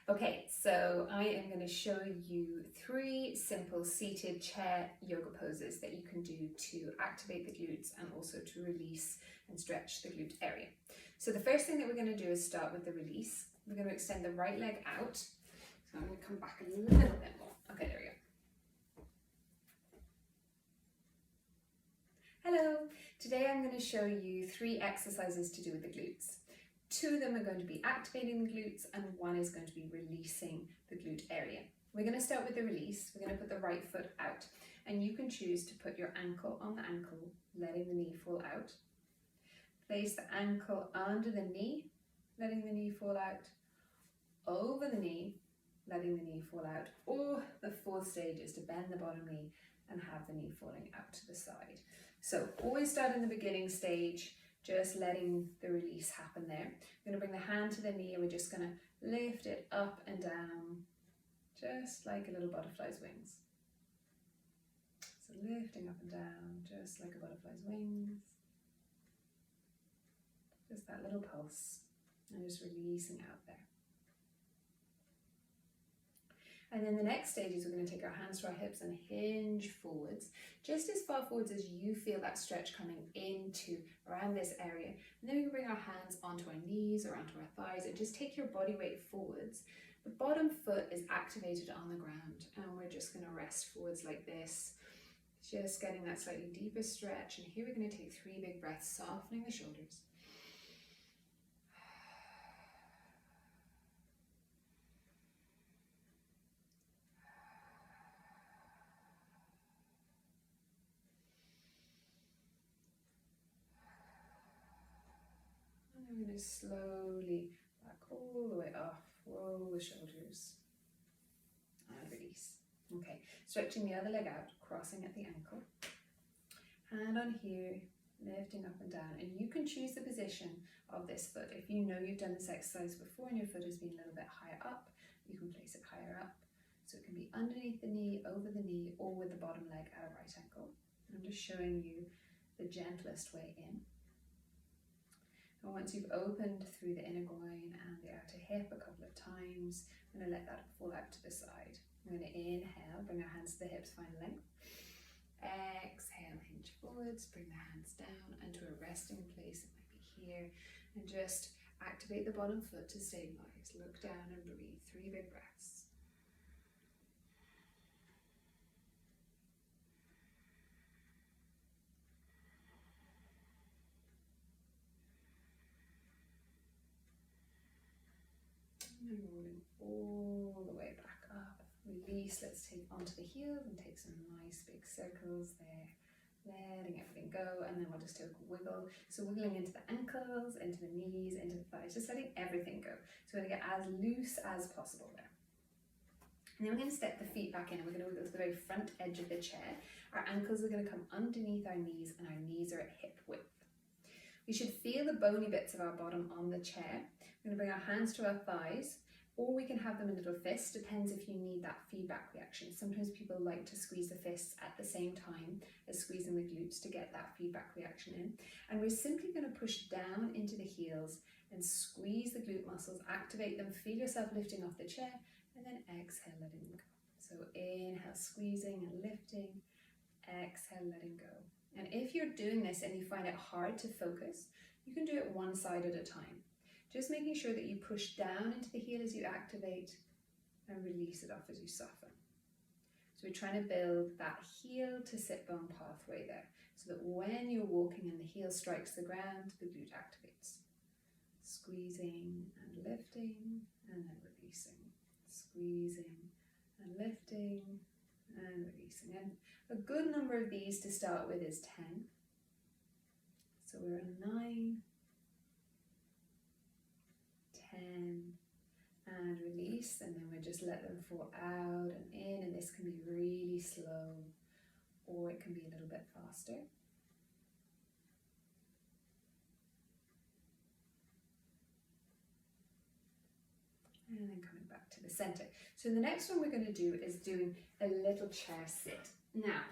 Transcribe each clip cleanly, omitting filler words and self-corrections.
Okay, so I am going to show you 3 simple seated chair yoga poses that you can do to activate the glutes and also to release and stretch the glute area. So the first thing that we're going to do is start with the release. We're going to extend the right leg out. So I'm going to come back a little bit more. Okay, there we go. Hello, today I'm going to show you 3 exercises to do with the glutes. 2 of them are going to be activating the glutes and 1 is going to be releasing the glute area. We're going to start with the release. We're going to put the right foot out and you can choose to put your ankle on the ankle, letting the knee fall out. Place the ankle under the knee, letting the knee fall out, over the knee, letting the knee fall out, or the 4th stage is to bend the bottom knee and have the knee falling out to the side. So always start in the beginning stage, just letting the release happen there. I'm going to bring the hand to the knee and we're just going to lift it up and down, just like a little butterfly's wings. So lifting up and down, just like a butterfly's wings. Just that little pulse and just releasing out there. And then the next stage is we're going to take our hands to our hips and hinge forwards, just as far forwards as you feel that stretch coming into around this area. And then we can bring our hands onto our knees or onto our thighs and just take your body weight forwards. The bottom foot is activated on the ground and we're just going to rest forwards like this, just getting that slightly deeper stretch. And here we're going to take 3 big breaths, softening the shoulders. I'm going to slowly back all the way off, roll the shoulders and release. Okay, stretching the other leg out, crossing at the ankle. Hand on here, lifting up and down. And you can choose the position of this foot. If you know you've done this exercise before and your foot has been a little bit higher up, you can place it higher up. So it can be underneath the knee, over the knee, or with the bottom leg at a right angle. I'm just showing you the gentlest way in. And once you've opened through the inner groin and the outer hip a couple of times, I'm going to let that fall out to the side. I'm going to inhale, bring our hands to the hips, find length. Exhale, hinge forwards, bring the hands down and to a resting place, it might be here, and just activate the bottom foot to stabilize. Look down and breathe, 3 big breaths. And rolling all the way back up. Release, let's take onto the heels and take some nice big circles there. Letting everything go, and then we'll just take a wiggle. So wiggling into the ankles, into the knees, into the thighs, just letting everything go. So we're going to get as loose as possible there. And then we're going to step the feet back in and we're going to wiggle to the very front edge of the chair. Our ankles are going to come underneath our knees and our knees are at hip width. We should feel the bony bits of our bottom on the chair. We're going to bring our hands to our thighs, or we can have them in little fists, depends if you need that feedback reaction. Sometimes people like to squeeze the fists at the same time as squeezing the glutes to get that feedback reaction in. And we're simply going to push down into the heels and squeeze the glute muscles, activate them, feel yourself lifting off the chair, and then exhale, letting them go. So inhale, squeezing and lifting, exhale, letting go. And if you're doing this and you find it hard to focus, you can do it one side at a time. Just making sure that you push down into the heel as you activate and release it off as you soften. So we're trying to build that heel to sit bone pathway there, so that when you're walking and the heel strikes the ground, the glute activates. Squeezing and lifting and then releasing. Squeezing and lifting and releasing. And a good number of these to start with is 10. So we're at 9, 10, and release, and then we just let them fall out and in, and this can be really slow or it can be a little bit faster. And then coming back to the center. So the next one we're going to do is doing a little chair sit. Now,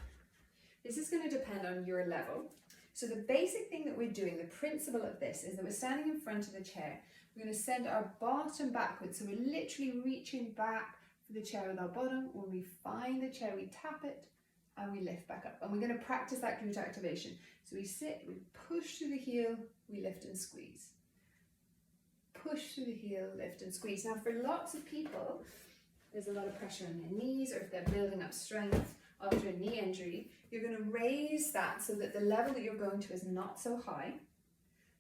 this is going to depend on your level. So the basic thing that we're doing, the principle of this, is that we're standing in front of the chair. We're going to send our bottom backwards. So we're literally reaching back for the chair with our bottom. When we find the chair, we tap it and we lift back up. And we're going to practice that glute activation. So we sit, we push through the heel, we lift and squeeze. Push through the heel, lift and squeeze. Now for lots of people, there's a lot of pressure on their knees, or if they're building up strength after a knee injury, you're going to raise that so that the level that you're going to is not so high.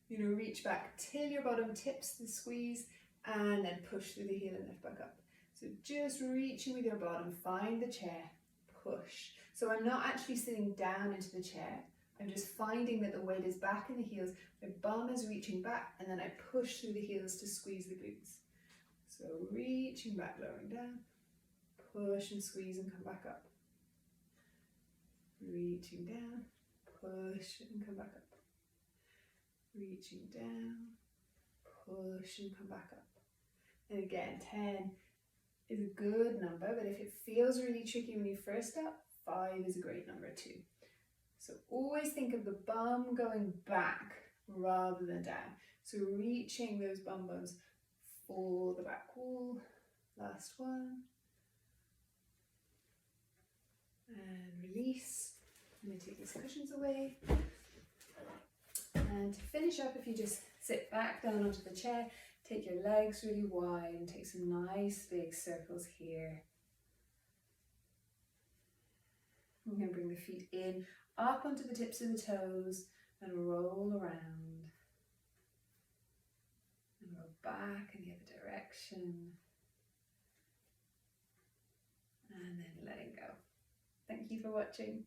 You're going to reach back till your bottom tips the squeeze and then push through the heel and lift back up. So just reaching with your bottom, find the chair, push. So I'm not actually sitting down into the chair. I'm just finding that the weight is back in the heels, my bum is reaching back, and then I push through the heels to squeeze the glutes. So reaching back, lowering down, push and squeeze and come back up. Reaching down, push and come back up. Reaching down, push and come back up. And again, 10 is a good number, but if it feels really tricky when you first start, 5 is a great number too. So always think of the bum going back rather than down. So reaching those bum bones for the back wall. Last one. And release. I'm going to take these cushions away. And to finish up, if you just sit back down onto the chair, take your legs really wide and take some nice big circles here. I'm going to bring the feet in, up onto the tips of the toes and roll around. And roll back in the other direction. And then letting go. Thank you for watching.